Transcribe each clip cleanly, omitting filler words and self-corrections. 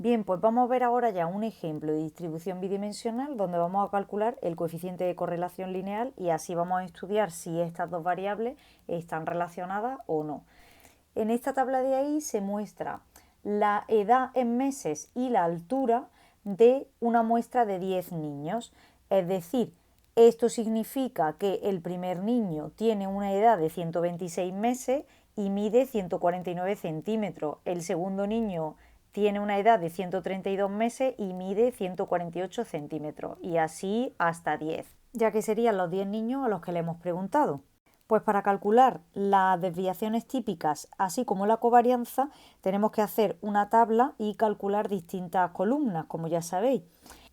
Bien, pues vamos a ver ahora ya un ejemplo de distribución bidimensional donde vamos a calcular el coeficiente de correlación lineal y así vamos a estudiar si estas dos variables están relacionadas o no. En esta tabla de ahí se muestra la edad en meses y la altura de una muestra de 10 niños. Es decir, esto significa que el primer niño tiene una edad de 126 meses y mide 149 centímetros. El segundo niño tiene una edad de 132 meses y mide 148 centímetros. Y así hasta 10, ya que serían los 10 niños a los que le hemos preguntado. Pues para calcular las desviaciones típicas, así como la covarianza, tenemos que hacer una tabla y calcular distintas columnas, como ya sabéis.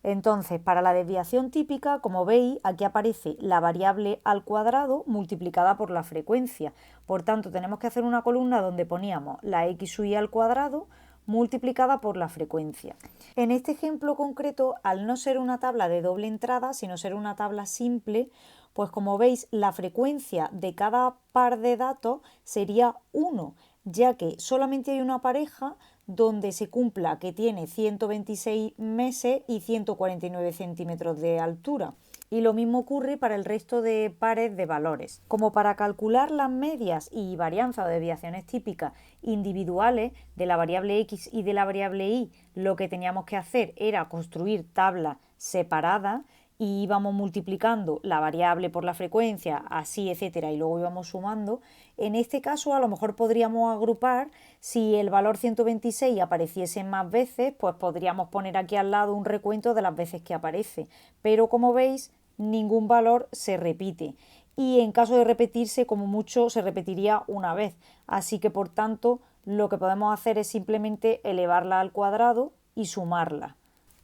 Entonces, para la desviación típica, como veis, aquí aparece la variable al cuadrado multiplicada por la frecuencia. Por tanto, tenemos que hacer una columna donde poníamos la xy al cuadrado multiplicada por la frecuencia. En este ejemplo concreto, al no ser una tabla de doble entrada, sino ser una tabla simple, pues como veis, la frecuencia de cada par de datos sería 1, ya que solamente hay una pareja donde se cumpla que tiene 126 meses y 149 centímetros de altura. Y lo mismo ocurre para el resto de pares de valores. Como para calcular las medias y varianza o desviaciones típicas individuales de la variable x y de la variable y, lo que teníamos que hacer era construir tablas separadas y íbamos multiplicando la variable por la frecuencia, así, etcétera, y luego íbamos sumando. En este caso, a lo mejor podríamos agrupar, si el valor 126 apareciese más veces, pues podríamos poner aquí al lado un recuento de las veces que aparece. Pero como veis, ningún valor se repite. Y en caso de repetirse, como mucho, se repetiría una vez. Así que, por tanto, lo que podemos hacer es simplemente elevarla al cuadrado y sumarla.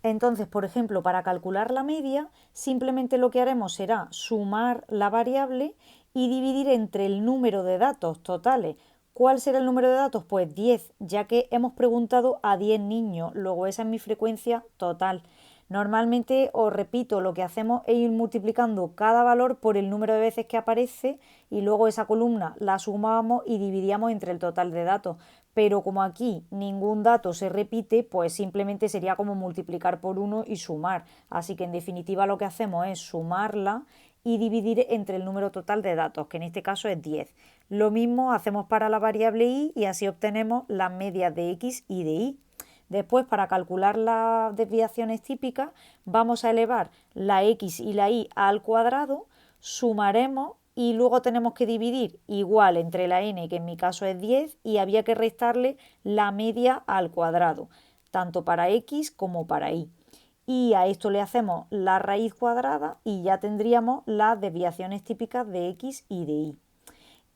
Entonces, por ejemplo, para calcular la media, simplemente lo que haremos será sumar la variable y dividir entre el número de datos totales. ¿Cuál será el número de datos? Pues 10, ya que hemos preguntado a 10 niños, luego esa es mi frecuencia total. Normalmente, os repito, lo que hacemos es ir multiplicando cada valor por el número de veces que aparece y luego esa columna la sumamos y dividíamos entre el total de datos. Pero como aquí ningún dato se repite, pues simplemente sería como multiplicar por 1 y sumar. Así que en definitiva lo que hacemos es sumarla y dividir entre el número total de datos, que en este caso es 10. Lo mismo hacemos para la variable y así obtenemos las medias de x y de y. Después, para calcular las desviaciones típicas, vamos a elevar la x y la y al cuadrado, sumaremos y luego tenemos que dividir igual entre la n, que en mi caso es 10, y había que restarle la media al cuadrado, tanto para x como para y. Y a esto le hacemos la raíz cuadrada y ya tendríamos las desviaciones típicas de x y de y.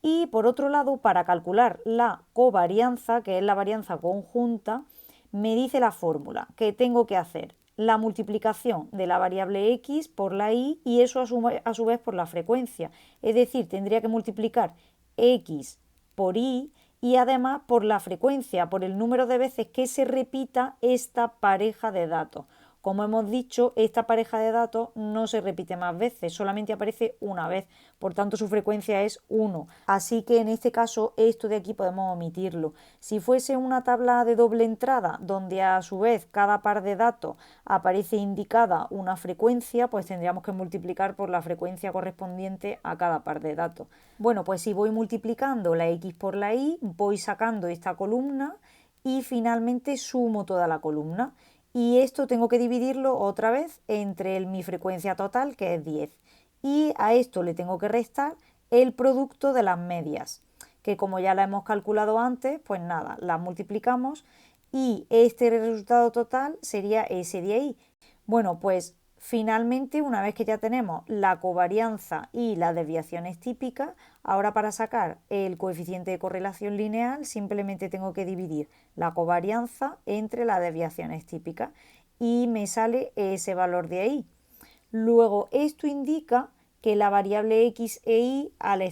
Y por otro lado, para calcular la covarianza, que es la varianza conjunta, me dice la fórmula que tengo que hacer la multiplicación de la variable x por la y eso a su vez por la frecuencia. Es decir, tendría que multiplicar x por y además por la frecuencia, por el número de veces que se repita esta pareja de datos. Como hemos dicho, esta pareja de datos no se repite más veces, solamente aparece una vez, por tanto su frecuencia es 1. Así que en este caso esto de aquí podemos omitirlo. Si fuese una tabla de doble entrada, donde a su vez cada par de datos aparece indicada una frecuencia, pues tendríamos que multiplicar por la frecuencia correspondiente a cada par de datos. Bueno, pues si voy multiplicando la x por la y, voy sacando esta columna y finalmente sumo toda la columna. Y esto tengo que dividirlo otra vez entre mi frecuencia total, que es 10. Y a esto le tengo que restar el producto de las medias, que como ya la hemos calculado antes, pues nada, las multiplicamos y este resultado total sería ese de ahí. Bueno, pues finalmente, una vez que ya tenemos la covarianza y las desviaciones típicas, ahora para sacar el coeficiente de correlación lineal simplemente tengo que dividir la covarianza entre las desviaciones típicas y me sale ese valor de ahí. Luego, esto indica que la variable x e y, al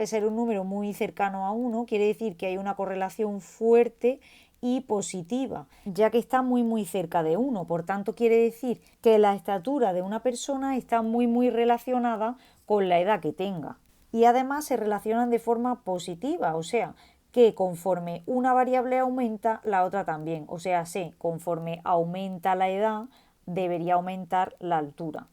ser un número muy cercano a 1, quiere decir que hay una correlación fuerte y positiva, ya que está muy cerca de 1. Por tanto, quiere decir que la estatura de una persona está muy relacionada con la edad que tenga. Y además se relacionan de forma positiva, o sea, que conforme una variable aumenta, la otra también. O sea, sé, conforme aumenta la edad, debería aumentar la altura.